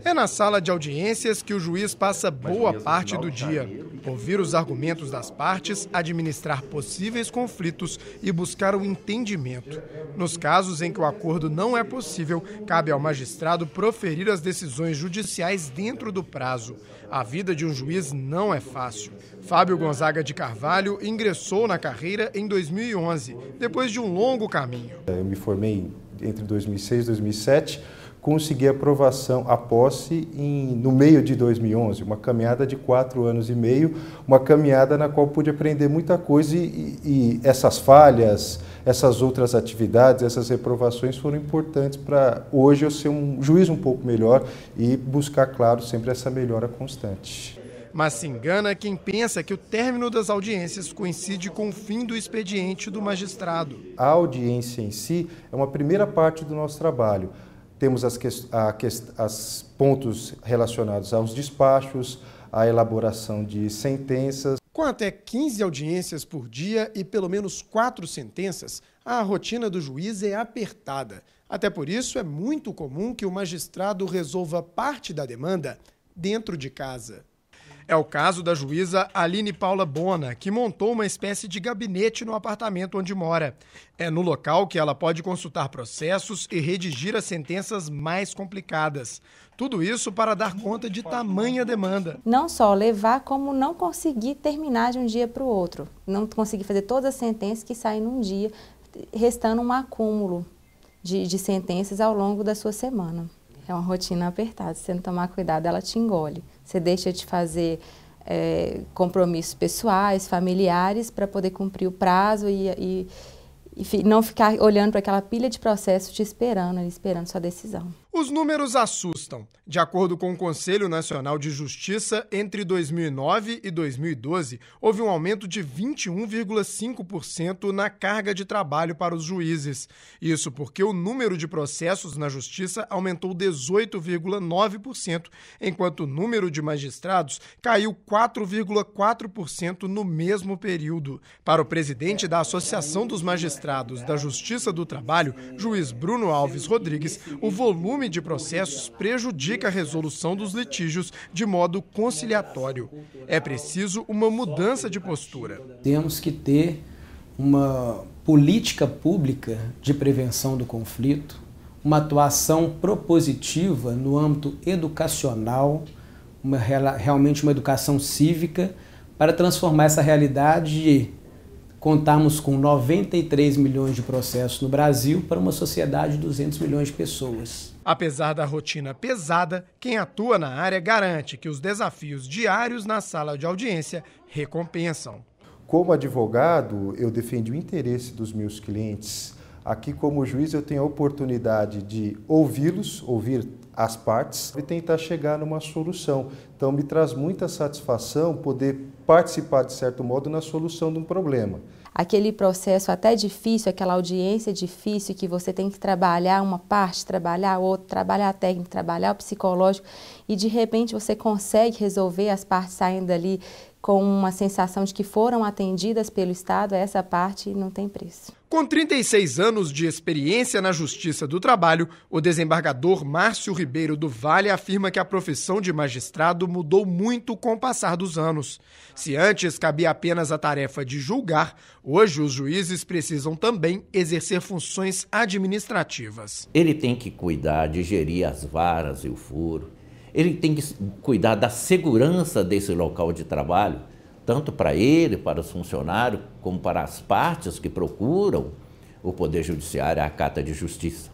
É na sala de audiências que o juiz passa boa parte do dia. Ouvir os argumentos das partes, administrar possíveis conflitos e buscar o entendimento. Nos casos em que o acordo não é possível, cabe ao magistrado proferir as decisões judiciais dentro do prazo. A vida de um juiz não é fácil. Fábio Gonzaga de Carvalho ingressou na carreira em 2011, depois de um longo caminho. Eu me formei entre 2006 e 2007, consegui aprovação, a posse no meio de 2011, uma caminhada de 4 anos e meio, uma caminhada na qual pude aprender muita coisa e essas falhas, essas outras atividades, essas reprovações foram importantes para hoje eu ser um juiz um pouco melhor e buscar, claro, sempre essa melhora constante. Mas se engana quem pensa que o término das audiências coincide com o fim do expediente do magistrado. A audiência em si é uma primeira parte do nosso trabalho. Temos os pontos relacionados aos despachos, à elaboração de sentenças. Com até 15 audiências por dia e pelo menos 4 sentenças, a rotina do juiz é apertada. Até por isso, é muito comum que o magistrado resolva parte da demanda dentro de casa. É o caso da juíza Aline Paula Bona, que montou uma espécie de gabinete no apartamento onde mora. É no local que ela pode consultar processos e redigir as sentenças mais complicadas. Tudo isso para dar conta de tamanha demanda. Não só levar, como não conseguir terminar de um dia para o outro. Não conseguir fazer todas as sentenças que saem num dia, restando um acúmulo de sentenças ao longo da sua semana. É uma rotina apertada, se você não tomar cuidado, ela te engole. Você deixa de fazer compromissos pessoais, familiares, para poder cumprir o prazo e não ficar olhando para aquela pilha de processos te esperando sua decisão. Os números assustam. De acordo com o Conselho Nacional de Justiça, entre 2009 e 2012, houve um aumento de 21,5% na carga de trabalho para os juízes. Isso porque o número de processos na Justiça aumentou 18,9%, enquanto o número de magistrados caiu 4,4% no mesmo período. Para o presidente da Associação dos Magistrados da Justiça do Trabalho, juiz Bruno Alves Rodrigues, o volume de processos prejudica a resolução dos litígios de modo conciliatório. É preciso uma mudança de postura. Temos que ter uma política pública de prevenção do conflito, uma atuação propositiva no âmbito educacional, realmente uma educação cívica, para transformar essa realidade de contarmos com 93 milhões de processos no Brasil para uma sociedade de 200 milhões de pessoas. Apesar da rotina pesada, quem atua na área garante que os desafios diários na sala de audiência recompensam. Como advogado, eu defendo o interesse dos meus clientes. Aqui, como juiz, eu tenho a oportunidade de ouvi-los, ouvir as partes e tentar chegar numa solução. Então, me traz muita satisfação poder participar, de certo modo, na solução de um problema. Aquele processo até difícil, aquela audiência difícil que você tem que trabalhar uma parte, trabalhar a outra, trabalhar a técnica, trabalhar o psicológico e de repente você consegue resolver as partes saindo dali com uma sensação de que foram atendidas pelo Estado, essa parte não tem preço. Com 36 anos de experiência na Justiça do Trabalho, o desembargador Márcio Ribeiro do Vale afirma que a profissão de magistrado mudou muito com o passar dos anos. Se antes cabia apenas a tarefa de julgar, hoje os juízes precisam também exercer funções administrativas. Ele tem que cuidar de gerir as varas e o furo. Ele tem que cuidar da segurança desse local de trabalho, tanto para ele, para os funcionários, como para as partes que procuram o Poder Judiciário, a Cata de Justiça.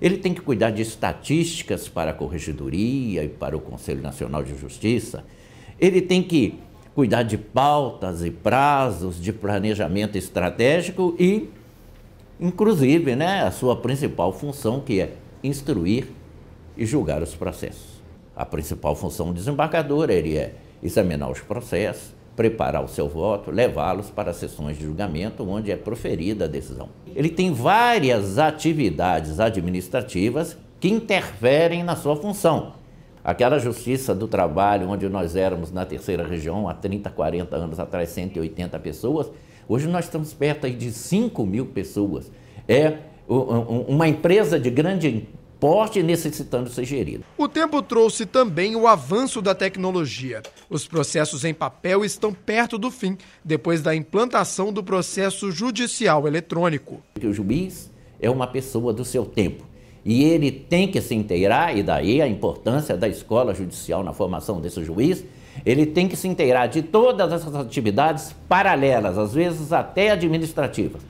Ele tem que cuidar de estatísticas para a Corregedoria e para o Conselho Nacional de Justiça. Ele tem que cuidar de pautas e prazos de planejamento estratégico e, inclusive, a sua principal função, que é instruir e julgar os processos. A principal função do desembargador é examinar os processos, preparar o seu voto, levá-los para as sessões de julgamento, onde é proferida a decisão. Ele tem várias atividades administrativas que interferem na sua função. Aquela Justiça do Trabalho, onde nós éramos na terceira região, há 30, 40 anos atrás, 180 pessoas, hoje nós estamos perto aí de 5 mil pessoas. É uma empresa de grande suporte necessitando ser gerido. O tempo trouxe também o avanço da tecnologia. Os processos em papel estão perto do fim, depois da implantação do processo judicial eletrônico. O juiz é uma pessoa do seu tempo e ele tem que se inteirar, e daí a importância da escola judicial na formação desse juiz. Ele tem que se inteirar de todas essas atividades paralelas, às vezes até administrativas,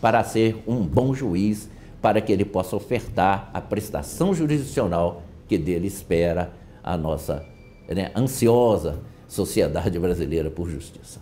para ser um bom juiz, para que ele possa ofertar a prestação jurisdicional que dele espera a nossa ansiosa sociedade brasileira por justiça.